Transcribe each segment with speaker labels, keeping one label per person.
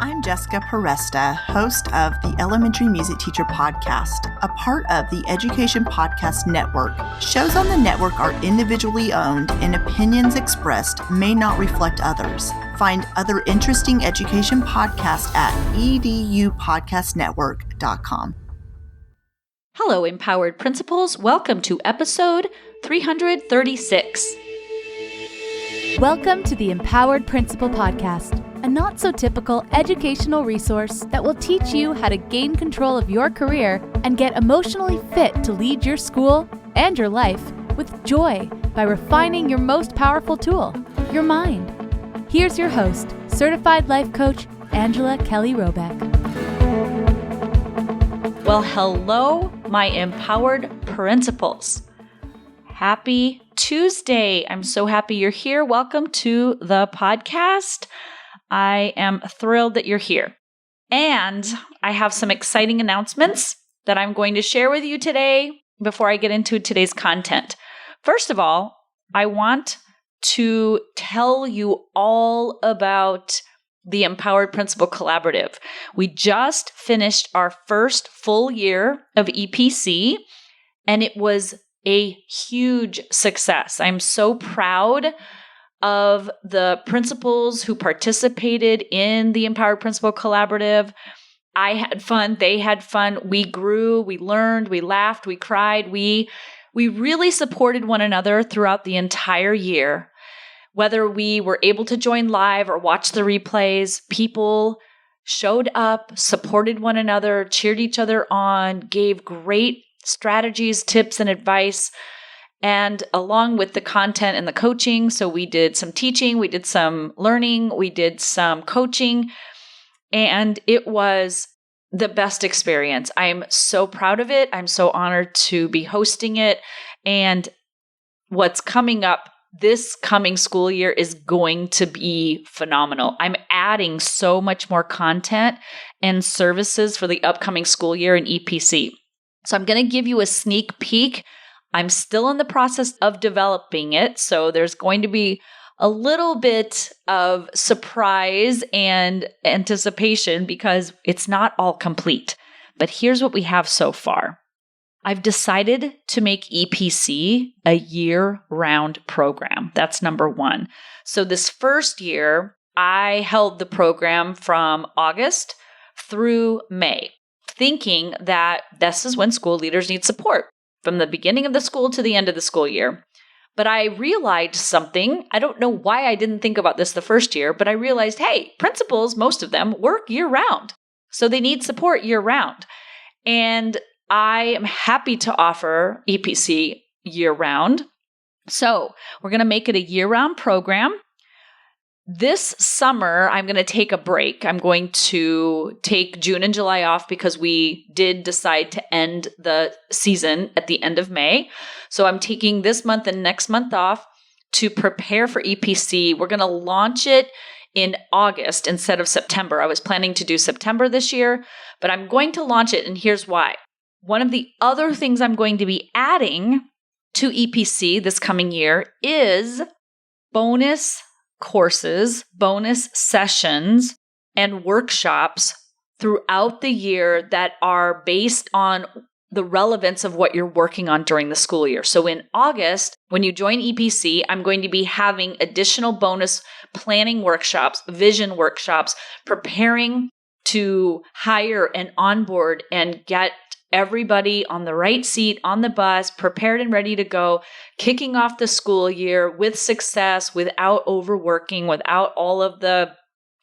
Speaker 1: I'm Jessica Peresta, host of the Elementary Music Teacher Podcast, a part of the Education Podcast Network. Shows on the network are individually owned and opinions expressed may not reflect others. Find other interesting education podcasts at edupodcastnetwork.com.
Speaker 2: Hello, Empowered Principals. Welcome to episode 336.
Speaker 3: Welcome to the Empowered Principal Podcast, a not-so-typical educational resource that will teach you how to gain control of your career and get emotionally fit to lead your school and your life with joy by refining your most powerful tool, your mind. Here's your host, Certified Life Coach, Angela Kelly Robeck.
Speaker 2: Well, hello, my Empowered Principals. Happy Tuesday. I'm so happy you're here. Welcome to the podcast. I am thrilled that you're here. And I have some exciting announcements that I'm going to share with you today before I get into today's content. First of all, I want to tell you all about the Empowered Principal Collaborative. We just finished our first full year of EPC, and it was a huge success. I'm so proud of the principals who participated in the Empowered Principal Collaborative. I had fun. They had fun. We grew, we learned, we laughed, we cried. We really supported one another throughout the entire year. Whether we were able to join live or watch the replays, people showed up, supported one another, cheered each other on, gave great strategies, tips, and advice. And along with the content and the coaching, so we did some teaching, we did some learning, we did some coaching, and it was the best experience. I'm so proud of it. I'm so honored to be hosting it. And what's coming up this coming school year is going to be phenomenal. I'm adding so much more content and services for the upcoming school year in EPC. So I'm going to give you a sneak peek. I'm still in the process of developing it, so there's going to be a little bit of surprise and anticipation because it's not all complete. But here's what we have so far. I've decided to make EPC a year-round program. That's number one. So this first year, I held the program from August through May, thinking that this is when school leaders need support, from the beginning of the school to the end of the school year. But I realized something. I don't know why I didn't think about this the first year, but I realized, hey, principals, most of them work year-round. So they need support year-round. And I am happy to offer EPC year-round. So we're going to make it a year-round program. This summer, I'm going to take a break. I'm going to take June and July off because we did decide to end the season at the end of May. So I'm taking this month and next month off to prepare for EPC. We're going to launch it in August instead of September. I was planning to do September this year, but I'm going to launch it, and here's why. One of the other things I'm going to be adding to EPC this coming year is bonus courses, bonus sessions, and workshops throughout the year that are based on the relevance of what you're working on during the school year. So in August, when you join EPC, I'm going to be having additional bonus planning workshops, vision workshops, preparing to hire and onboard and get everybody on the right seat on the bus, prepared and ready to go, kicking off the school year with success, without overworking, without all of the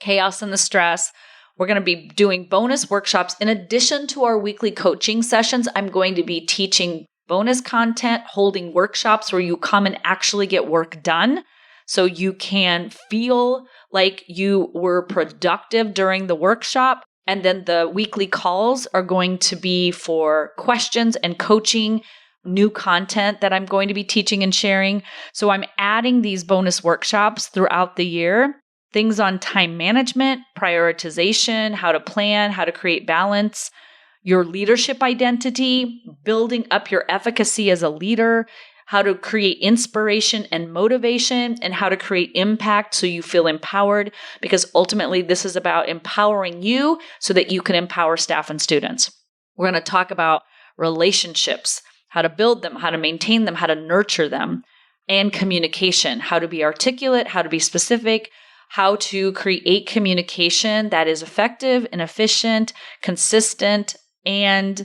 Speaker 2: chaos and the stress. We're going to be doing bonus workshops. In addition to our weekly coaching sessions, I'm going to be teaching bonus content, holding workshops where you come and actually get work done so you can feel like you were productive during the workshop. And then the weekly calls are going to be for questions and coaching, new content that I'm going to be teaching and sharing. So I'm adding these bonus workshops throughout the year, things on time management, prioritization, how to plan, how to create balance, your leadership identity, building up your efficacy as a leader, how to create inspiration and motivation, and how to create impact so you feel empowered, because ultimately this is about empowering you so that you can empower staff and students. We're going to talk about relationships, how to build them, how to maintain them, how to nurture them, and communication, how to be articulate, how to be specific, how to create communication that is effective and efficient, consistent, and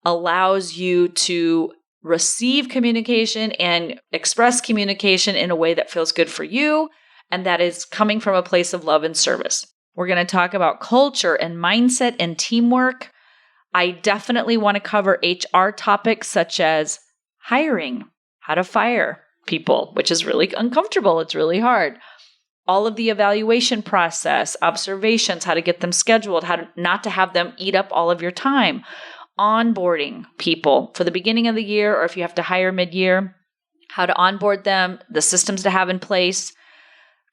Speaker 2: allows you to receive communication and express communication in a way that feels good for you and that is coming from a place of love and service. We're going to talk about culture and mindset and teamwork. I definitely want to cover HR topics such as hiring, how to fire people, which is really uncomfortable. It's really hard. All of the evaluation process, observations, how to get them scheduled, how to not to have them eat up all of your time. Onboarding people for the beginning of the year, or if you have to hire mid-year, how to onboard them, the systems to have in place.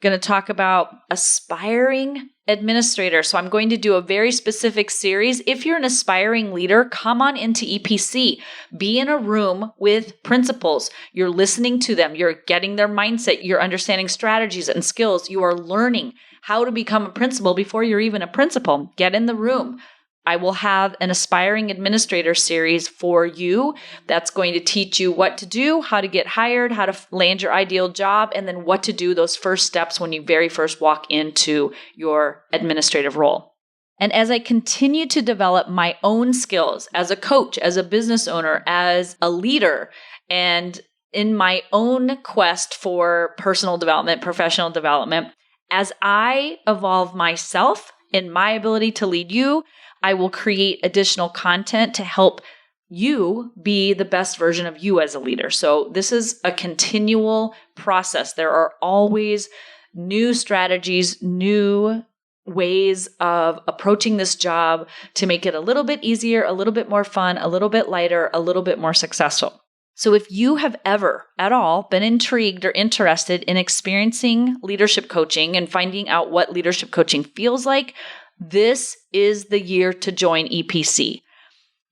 Speaker 2: Going to talk about aspiring administrators. So I'm going to do a very specific series. If you're an aspiring leader, come on into EPC. Be in a room with principals. You're listening to them. You're getting their mindset. You're understanding strategies and skills. You are learning how to become a principal before you're even a principal. Get in the room. I will have an aspiring administrator series for you that's going to teach you what to do, how to get hired, how to land your ideal job, and then what to do those first steps when you very first walk into your administrative role. And as I continue to develop my own skills as a coach, as a business owner, as a leader, and in my own quest for personal development, professional development, as I evolve myself in my ability to lead you, I will create additional content to help you be the best version of you as a leader. So this is a continual process. There are always new strategies, new ways of approaching this job to make it a little bit easier, a little bit more fun, a little bit lighter, a little bit more successful. So if you have ever at all been intrigued or interested in experiencing leadership coaching and finding out what leadership coaching feels like, this is the year to join EPC.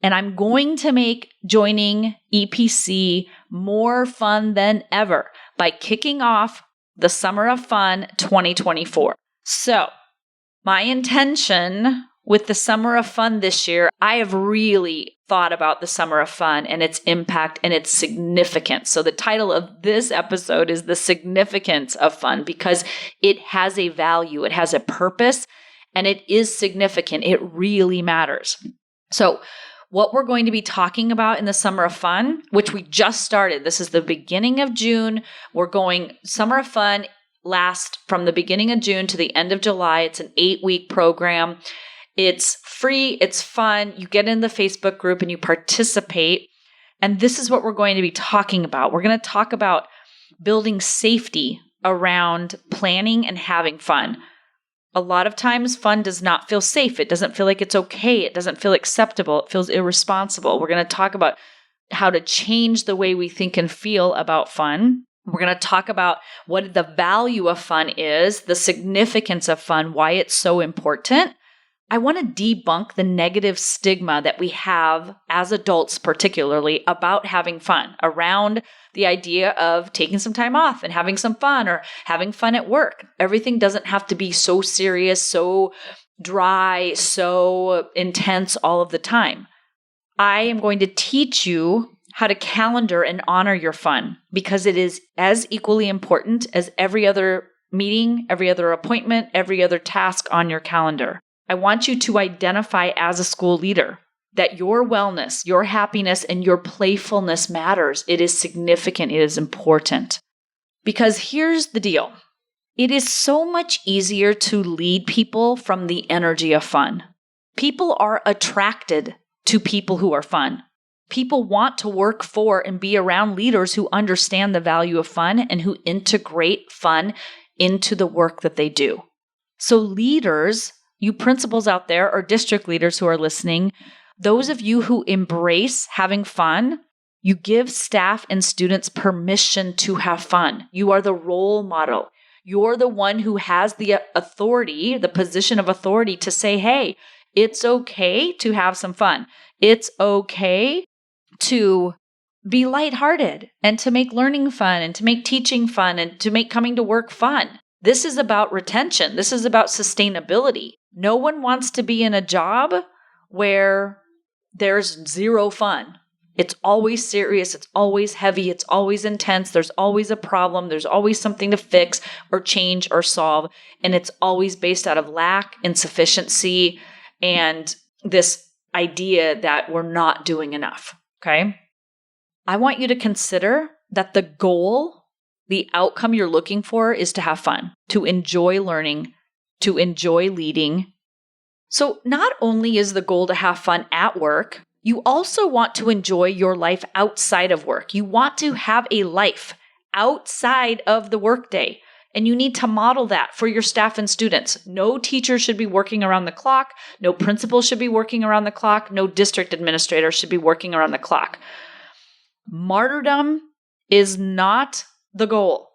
Speaker 2: And I'm going to make joining EPC more fun than ever by kicking off the Summer of Fun 2024. So, my intention with the Summer of Fun this year, I have really thought about the Summer of Fun and its impact and its significance. So the title of this episode is The Significance of Fun, because it has a value, it has a purpose, and it is significant. It really matters. So what we're going to be talking about in the Summer of Fun, which we just started, this is the beginning of June. We're going Summer of Fun lasts from the beginning of June to the end of July. It's an 8-week program. It's free. It's fun. You get in the Facebook group and you participate. And this is what we're going to be talking about. We're going to talk about building safety around planning and having fun. A lot of times fun does not feel safe. It doesn't feel like it's okay. It doesn't feel acceptable. It feels irresponsible. We're going to talk about how to change the way we think and feel about fun. We're going to talk about what the value of fun is, the significance of fun, why it's so important. I want to debunk the negative stigma that we have as adults, particularly about having fun, around the idea of taking some time off and having some fun or having fun at work. Everything doesn't have to be so serious, so dry, so intense all of the time. I am going to teach you how to calendar and honor your fun, because it is as equally important as every other meeting, every other appointment, every other task on your calendar. I want you to identify as a school leader that your wellness, your happiness, and your playfulness matters. It is significant. It is important. Because here's the deal. It is so much easier to lead people from the energy of fun. People are attracted to people who are fun. People want to work for and be around leaders who understand the value of fun and who integrate fun into the work that they do. So leaders, you principals out there or district leaders who are listening, those of you who embrace having fun, you give staff and students permission to have fun. You are the role model. You're the one who has the authority, the position of authority to say, hey, it's okay to have some fun. It's okay to be lighthearted and to make learning fun and to make teaching fun and to make coming to work fun. This is about retention. This is about sustainability. No one wants to be in a job where there's zero fun. It's always serious. It's always heavy. It's always intense. There's always a problem. There's always something to fix or change or solve. And it's always based out of lack, insufficiency, and this idea that we're not doing enough. Okay? I want you to consider that the goal, the outcome you're looking for is to have fun, to enjoy learning, to enjoy leading. So not only is the goal to have fun at work, you also want to enjoy your life outside of work. You want to have a life outside of the workday, and you need to model that for your staff and students. No teacher should be working around the clock. No principal should be working around the clock. No district administrator should be working around the clock. Martyrdom is not the goal.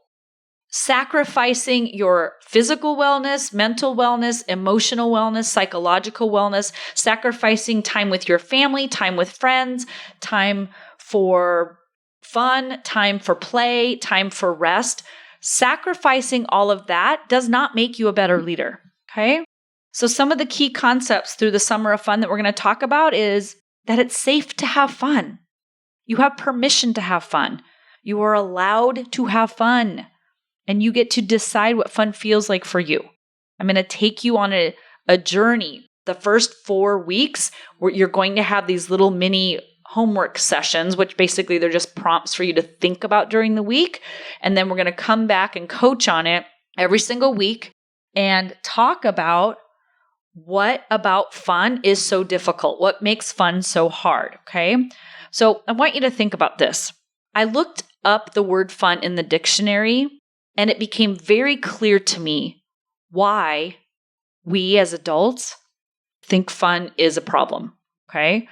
Speaker 2: Sacrificing your physical wellness, mental wellness, emotional wellness, psychological wellness, sacrificing time with your family, time with friends, time for fun, time for play, time for rest. Sacrificing all of that does not make you a better leader, okay? So some of the key concepts through the Summer of Fun that we're going to talk about is that it's safe to have fun. You have permission to have fun. You are allowed to have fun. And you get to decide what fun feels like for you. I'm going to take you on a journey. The first 4 weeks, where you're going to have these little mini homework sessions, which basically they're just prompts for you to think about during the week. And then we're going to come back and coach on it every single week and talk about what about fun is so difficult, what makes fun so hard, okay? So I want you to think about this. I looked up the word fun in the dictionary, and it became very clear to me why we as adults think fun is a problem, okay?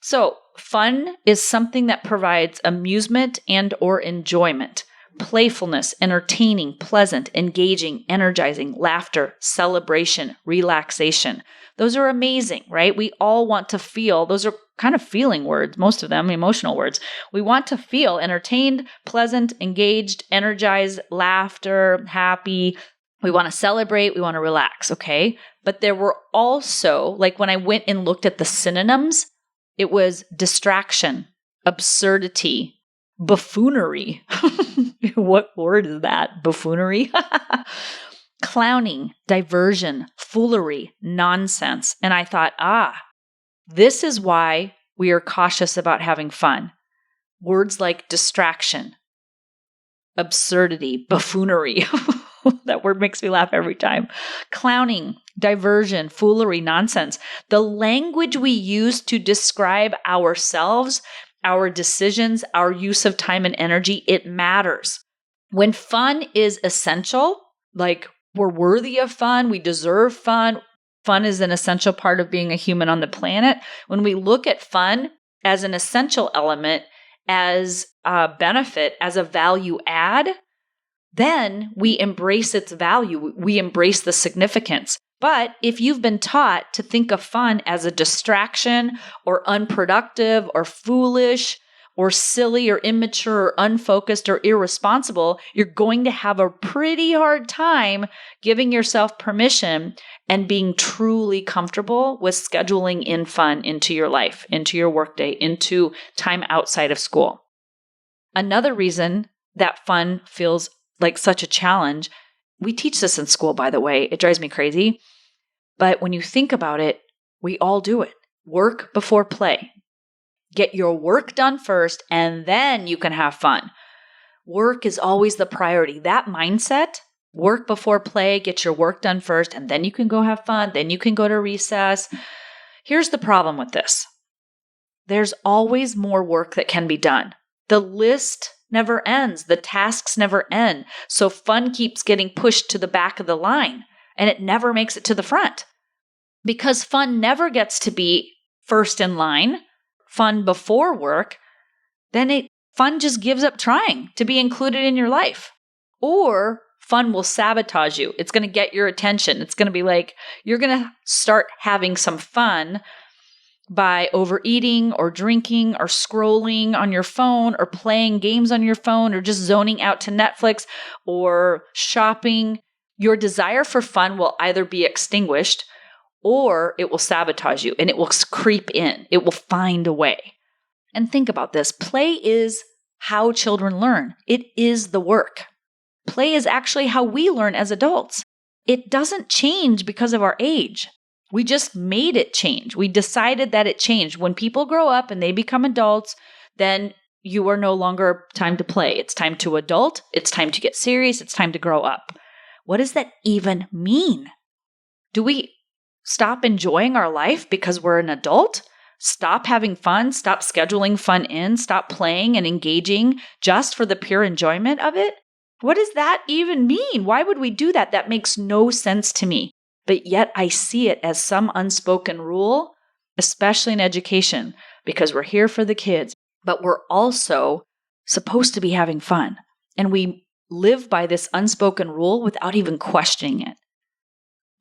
Speaker 2: So fun is something that provides amusement and or enjoyment, playfulness, entertaining, pleasant, engaging, energizing, laughter, celebration, relaxation. Those are amazing, right? We all want to feel, those are kind of feeling words, most of them, emotional words. We want to feel entertained, pleasant, engaged, energized, laughter, happy. We want to celebrate, we want to relax, okay? But there were also, like when I went and looked at the synonyms, it was distraction, absurdity, buffoonery. What word is that? Buffoonery? Clowning, diversion, foolery, nonsense. And I thought, this is why we are cautious about having fun. Words like distraction, absurdity, buffoonery. That word makes me laugh every time. Clowning, diversion, foolery, nonsense. The language we use to describe ourselves, our decisions, our use of time and energy, it matters. When fun is essential, like we're worthy of fun, we deserve fun, fun is an essential part of being a human on the planet. When we look at fun as an essential element, as a benefit, as a value add, then we embrace its value. We embrace the significance. But if you've been taught to think of fun as a distraction or unproductive or foolish or silly or immature or unfocused or irresponsible, you're going to have a pretty hard time giving yourself permission and being truly comfortable with scheduling in fun into your life, into your workday, into time outside of school. Another reason that fun feels like such a challenge, we teach this in school, by the way, it drives me crazy. But when you think about it, we all do it. Work before play. Get your work done first, and then you can have fun. Work is always the priority. That mindset, work before play, get your work done first, and then you can go have fun. Then you can go to recess. Here's the problem with this. There's always more work that can be done. The list never ends. The tasks never end. So fun keeps getting pushed to the back of the line, and it never makes it to the front. Because fun never gets to be first in line, fun before work, then fun just gives up trying to be included in your life. Or fun will sabotage you. It's going to get your attention. It's going to be like, you're going to start having some fun by overeating or drinking or scrolling on your phone or playing games on your phone or just zoning out to Netflix or shopping, your desire for fun will either be extinguished or it will sabotage you and it will creep in. It will find a way. And think about this. Play is how children learn. It is the work. Play is actually how we learn as adults. It doesn't change because of our age. We just made it change. We decided that it changed. When people grow up and they become adults, then you are no longer time to play. It's time to adult. It's time to get serious. It's time to grow up. What does that even mean? Do we stop enjoying our life because we're an adult? Stop having fun? Stop scheduling fun in? Stop playing and engaging just for the pure enjoyment of it? What does that even mean? Why would we do that? That makes no sense to me. But yet I see it as some unspoken rule, especially in education, because we're here for the kids, but we're also supposed to be having fun. And we live by this unspoken rule without even questioning it.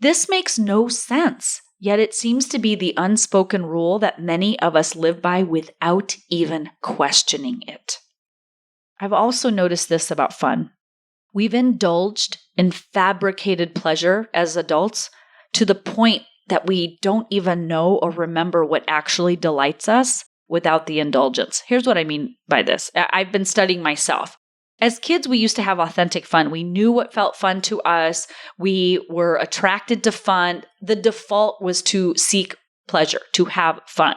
Speaker 2: This makes no sense, yet it seems to be the unspoken rule that many of us live by without even questioning it. I've also noticed this about fun. We've indulged in fabricated pleasure as adults to the point that we don't even know or remember what actually delights us without the indulgence. Here's what I mean by this. I've been studying myself. As kids, we used to have authentic fun. We knew what felt fun to us. We were attracted to fun. The default was to seek pleasure, to have fun.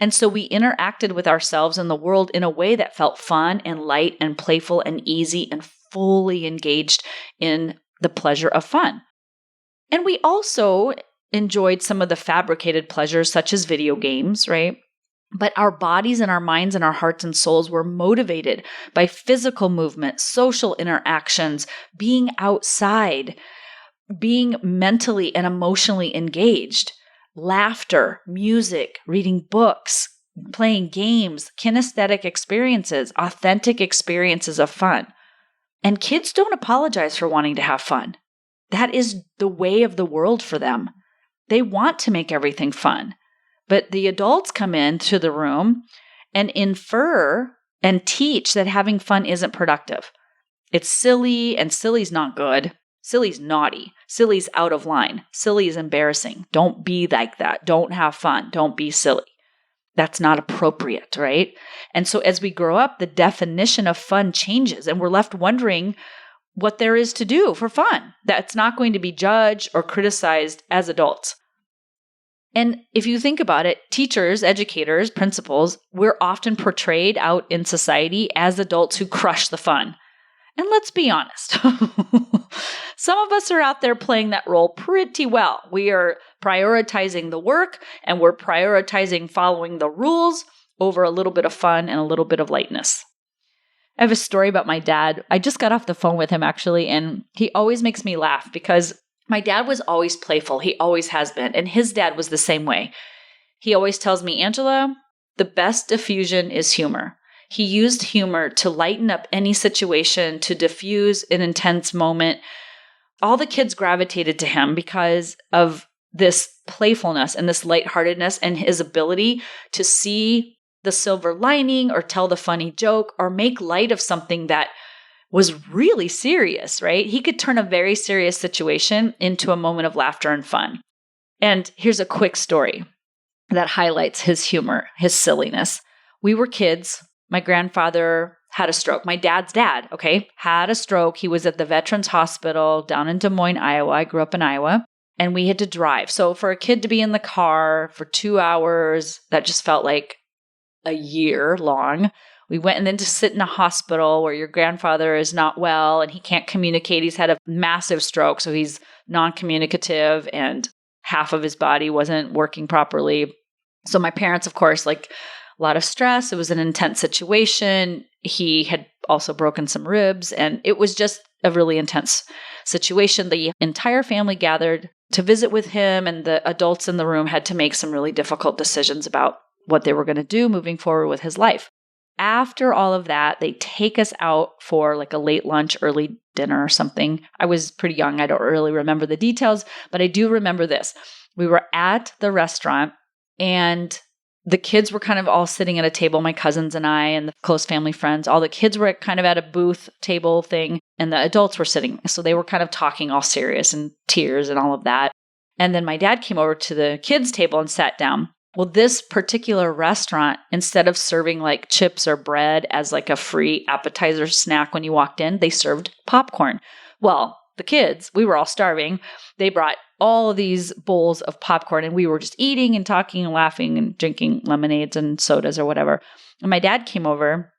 Speaker 2: And so we interacted with ourselves and the world in a way that felt fun and light and playful and easy and fully engaged in the pleasure of fun. And we also enjoyed some of the fabricated pleasures, such as video games, right? But our bodies and our minds and our hearts and souls were motivated by physical movement, social interactions, being outside, being mentally and emotionally engaged, laughter, music, reading books, playing games, kinesthetic experiences, authentic experiences of fun. And kids don't apologize for wanting to have fun. That is the way of the world for them. They want to make everything fun. But the adults come into the room and infer and teach that having fun isn't productive. It's silly, and silly's not good. Silly's naughty. Silly's out of line. Silly is embarrassing. Don't be like that. Don't have fun. Don't be silly. That's not appropriate, right? And so as we grow up, the definition of fun changes and we're left wondering what there is to do for fun that's not going to be judged or criticized as adults. And if you think about it, teachers, educators, principals, we're often portrayed out in society as adults who crush the fun. And let's be honest, some of us are out there playing that role pretty well. We are prioritizing the work and we're prioritizing following the rules over a little bit of fun and a little bit of lightness. I have a story about my dad. I just got off the phone with him actually, and he always makes me laugh because my dad was always playful. He always has been. And his dad was the same way. He always tells me, Angela, the best diffusion is humor. He used humor to lighten up any situation, to diffuse an intense moment. All the kids gravitated to him because of this playfulness and this lightheartedness and his ability to see the silver lining or tell the funny joke or make light of something that was really serious, right? He could turn a very serious situation into a moment of laughter and fun. And here's a quick story that highlights his humor, his silliness. We were kids. My grandfather had a stroke. My dad's dad, had a stroke. He was at the Veterans Hospital down in Des Moines, Iowa. I grew up in Iowa. And we had to drive. So for a kid to be in the car for 2 hours, that just felt like a year long. We went and then to sit in a hospital where your grandfather is not well and he can't communicate. He's had a massive stroke, so he's non-communicative and half of his body wasn't working properly. So my parents, of course, like a lot of stress. It was an intense situation. He had also broken some ribs and it was just a really intense situation. The entire family gathered to visit with him and the adults in the room had to make some really difficult decisions about what they were going to do moving forward with his life. After all of that, they take us out for like a late lunch, early dinner or something. I was pretty young. I don't really remember the details, but I do remember this. We were at the restaurant and the kids were kind of all sitting at a table, my cousins and I and the close family friends, all the kids were kind of at a booth table thing and the adults were sitting. So they were kind of talking all serious and tears and all of that. And then my dad came over to the kids' table and sat down. Well, this particular restaurant, instead of serving like chips or bread as like a free appetizer snack when you walked in, they served popcorn. Well, the kids, we were all starving. They brought all of these bowls of popcorn and we were just eating and talking and laughing and drinking lemonades and sodas or whatever. And my dad came over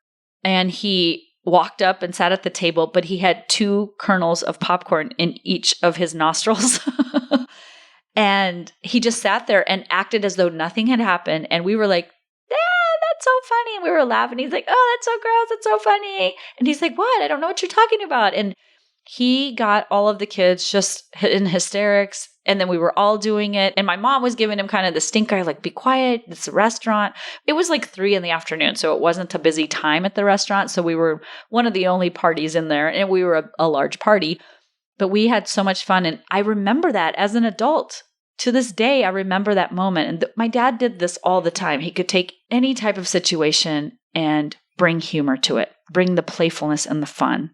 Speaker 2: and he walked up and sat at the table, but he had 2 kernels of popcorn in each of his nostrils. And he just sat there and acted as though nothing had happened. And we were like, that's so funny. And we were laughing. He's like, oh, that's so gross. That's so funny. And he's like, what? I don't know what you're talking about. And he got all of the kids just in hysterics. And then we were all doing it. And my mom was giving him kind of the stink eye, like, be quiet. It's a restaurant. It was like 3 p.m. So it wasn't a busy time at the restaurant. So we were one of the only parties in there. And we were a large party. But we had so much fun. And I remember that as an adult. To this day, I remember that moment. And my dad did this all the time. He could take any type of situation and bring humor to it, bring the playfulness and the fun.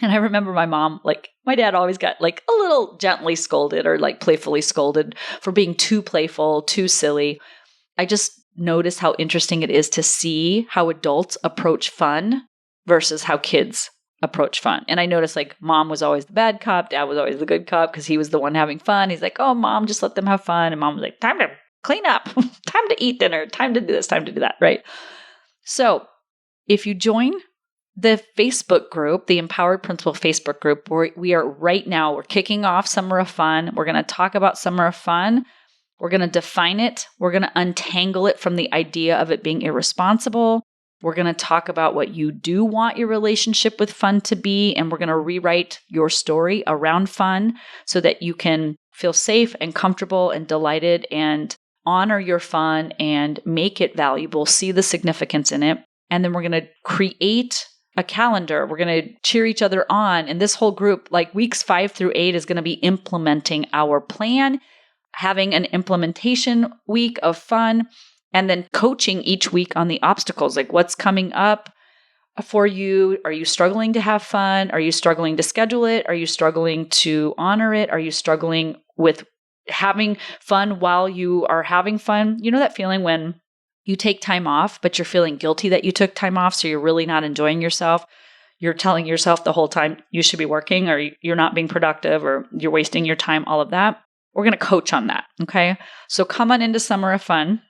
Speaker 2: And I remember my mom, like, my dad always got like a little gently scolded or like playfully scolded for being too playful, too silly. I just noticed how interesting it is to see how adults approach fun versus how kids approach fun. And I noticed like mom was always the bad cop, dad was always the good cop because he was the one having fun. He's like, oh, mom, just let them have fun. And mom was like, time to clean up, time to eat dinner, time to do this, time to do that, right? So if you join the Facebook group, the Empowered Principal Facebook group, where we are right now, we're kicking off Summer of Fun. We're going to talk about Summer of Fun. We're going to define it. We're going to untangle it from the idea of it being irresponsible. We're going to talk about what you do want your relationship with fun to be, and we're going to rewrite your story around fun so that you can feel safe and comfortable and delighted and honor your fun and make it valuable, see the significance in it. And then we're going to create a calendar. We're going to cheer each other on. And this whole group, like weeks 5 through 8, is going to be implementing our plan, having an implementation week of fun, and then coaching each week on the obstacles, like what's coming up for you. Are you struggling to have fun? Are you struggling to schedule it? Are you struggling to honor it? Are you struggling with having fun while you are having fun? You know that feeling when you take time off, but you're feeling guilty that you took time off, so you're really not enjoying yourself. You're telling yourself the whole time you should be working, or you're not being productive, or you're wasting your time, all of that. We're going to coach on that, okay? So come on into Summer of Fun.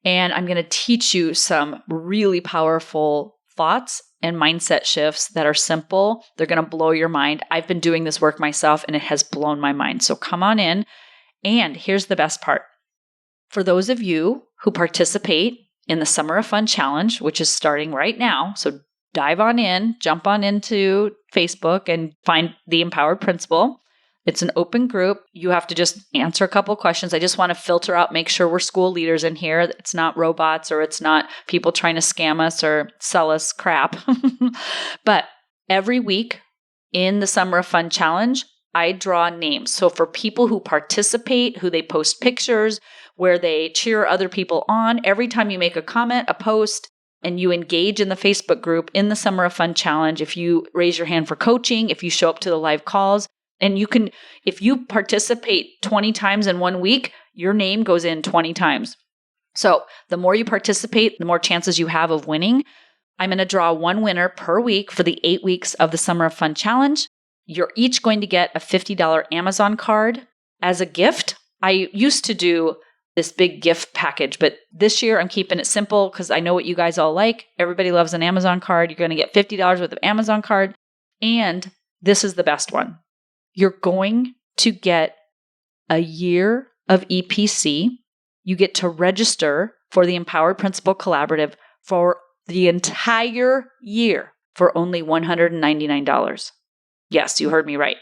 Speaker 2: And I'm going to teach you some really powerful thoughts and mindset shifts that are simple. They're going to blow your mind. I've been doing this work myself and it has blown my mind. So come on in. And here's the best part. For those of you who participate in the Summer of Fun Challenge, which is starting right now, so dive on in, jump on into Facebook and find the Empowered Principal. It's an open group. You have to just answer a couple questions. I just want to filter out, make sure we're school leaders in here. It's not robots or it's not people trying to scam us or sell us crap. But every week in the Summer of Fun Challenge, I draw names. So for people who participate, who they post pictures, where they cheer other people on, every time you make a comment, a post, and you engage in the Facebook group in the Summer of Fun Challenge, if you raise your hand for coaching, if you show up to the live calls, and you can, if you participate 20 times in 1 week, your name goes in 20 times. So the more you participate, the more chances you have of winning. I'm going to draw 1 winner per week for the 8 weeks of the Summer of Fun Challenge. You're each going to get a $50 Amazon card as a gift. I used to do this big gift package, but this year I'm keeping it simple because I know what you guys all like. Everybody loves an Amazon card. You're going to get $50 worth of Amazon card. And this is the best one. You're going to get a year of EPC. You get to register for the Empowered Principal Collaborative for the entire year for only $199. Yes, you heard me right.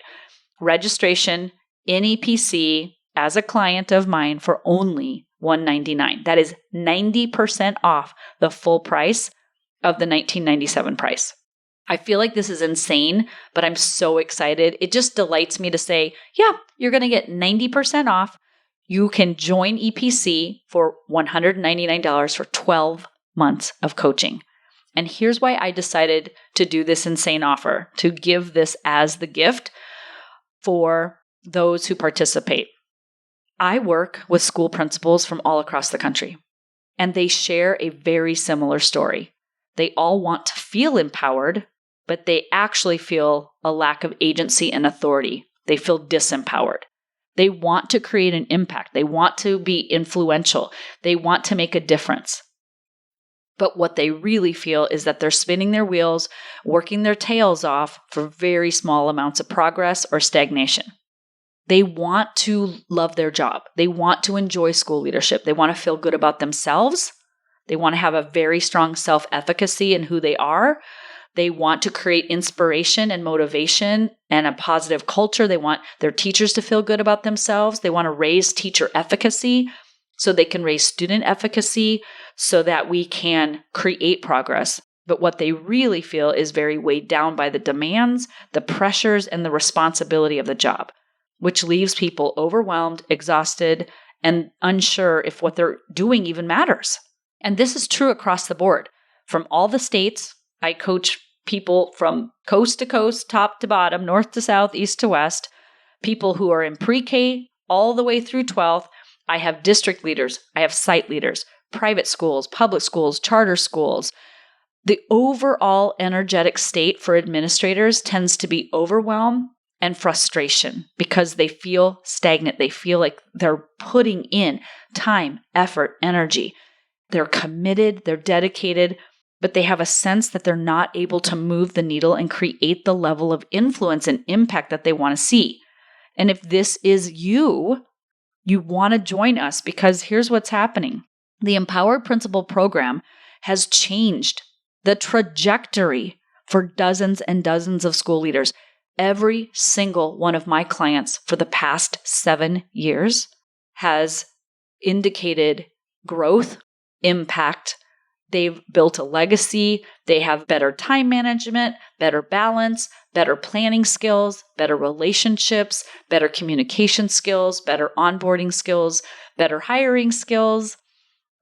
Speaker 2: Registration in EPC as a client of mine for only $199. That is 90% off the full price of the $1997 price. I feel like this is insane, but I'm so excited. It just delights me to say, yeah, you're going to get 90% off. You can join EPC for $199 for 12 months of coaching. And here's why I decided to do this insane offer, to give this as the gift for those who participate. I work with school principals from all across the country, and they share a very similar story. They all want to feel empowered, but they actually feel a lack of agency and authority. They feel disempowered. They want to create an impact. They want to be influential. They want to make a difference. But what they really feel is that they're spinning their wheels, working their tails off for very small amounts of progress or stagnation. They want to love their job. They want to enjoy school leadership. They want to feel good about themselves. They want to have a very strong self-efficacy in who they are. They want to create inspiration and motivation and a positive culture. They want their teachers to feel good about themselves. They want to raise teacher efficacy so they can raise student efficacy so that we can create progress. But what they really feel is very weighed down by the demands, the pressures, and the responsibility of the job, which leaves people overwhelmed, exhausted, and unsure if what they're doing even matters. And this is true across the board. From all the states, I coach people from coast to coast, top to bottom, north to south, east to west, people who are in pre-K all the way through 12th. I have district leaders. I have site leaders, private schools, public schools, charter schools. The overall energetic state for administrators tends to be overwhelm and frustration because they feel stagnant. They feel like they're putting in time, effort, energy. They're committed, they're dedicated, but they have a sense that they're not able to move the needle and create the level of influence and impact that they want to see. And if this is you want to join us because here's what's happening. The Empowered Principal program has changed the trajectory for dozens and dozens of school leaders. Every single one of my clients for the past 7 years has indicated growth, impact. They've built a legacy. They have better time management, better balance, better planning skills, better relationships, better communication skills, better onboarding skills, better hiring skills.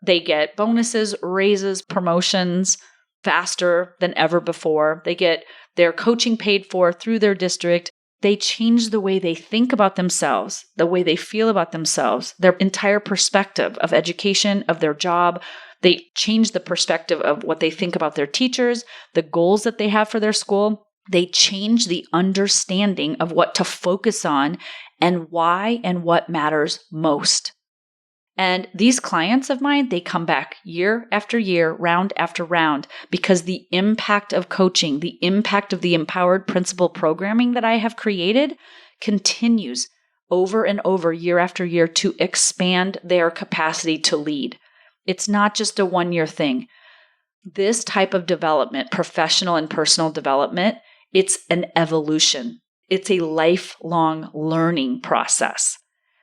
Speaker 2: They get bonuses, raises, promotions faster than ever before. They get their coaching paid for through their district. They change the way they think about themselves, the way they feel about themselves, their entire perspective of education, of their job. They change the perspective of what they think about their teachers, the goals that they have for their school. They change the understanding of what to focus on and why and what matters most. And these clients of mine, they come back year after year, round after round, because the impact of coaching, the impact of the Empowered Principal programming that I have created continues over and over year after year to expand their capacity to lead. It's not just a one-year thing. This type of development, professional and personal development, it's an evolution. It's a lifelong learning process.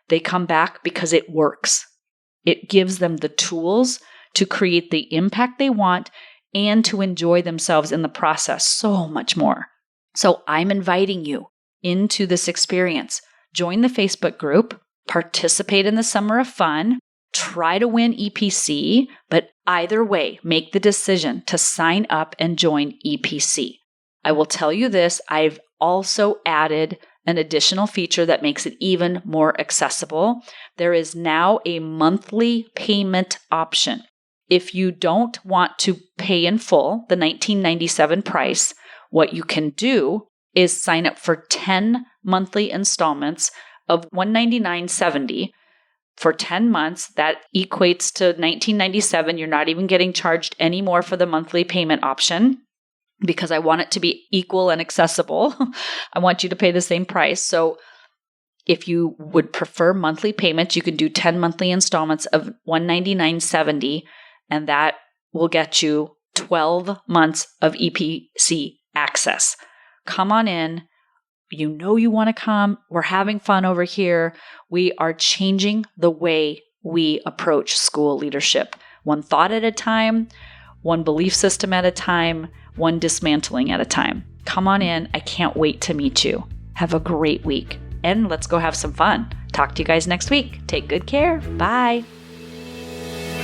Speaker 2: They come back because it works. It gives them the tools to create the impact they want and to enjoy themselves in the process so much more. So I'm inviting you into this experience. Join the Facebook group, participate in the Summer of Fun, try to win EPC, but either way, make the decision to sign up and join EPC. I will tell you this, I've also added an additional feature that makes it even more accessible. There is now a monthly payment option. If you don't want to pay in full the $19.97 price, what you can do is sign up for 10 monthly installments of $199.70 for 10 months. That equates to $19.97. You're not even getting charged any more for the monthly payment option, because I want it to be equal and accessible. I want you to pay the same price. So if you would prefer monthly payments, you can do 10 monthly installments of $199.70, and that will get you 12 months of EPC access. Come on in. You know you want to come. We're having fun over here. We are changing the way we approach school leadership. One thought at a time, one belief system at a time, one dismantling at a time. Come on in. I can't wait to meet you. Have a great week. And let's go have some fun. Talk to you guys next week. Take good care. Bye.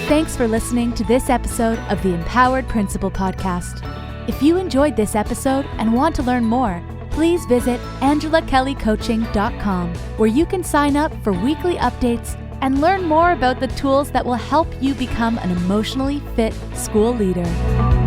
Speaker 3: Thanks for listening to this episode of the Empowered Principal Podcast. If you enjoyed this episode and want to learn more, please visit angelakellycoaching.com, where you can sign up for weekly updates and learn more about the tools that will help you become an emotionally fit school leader.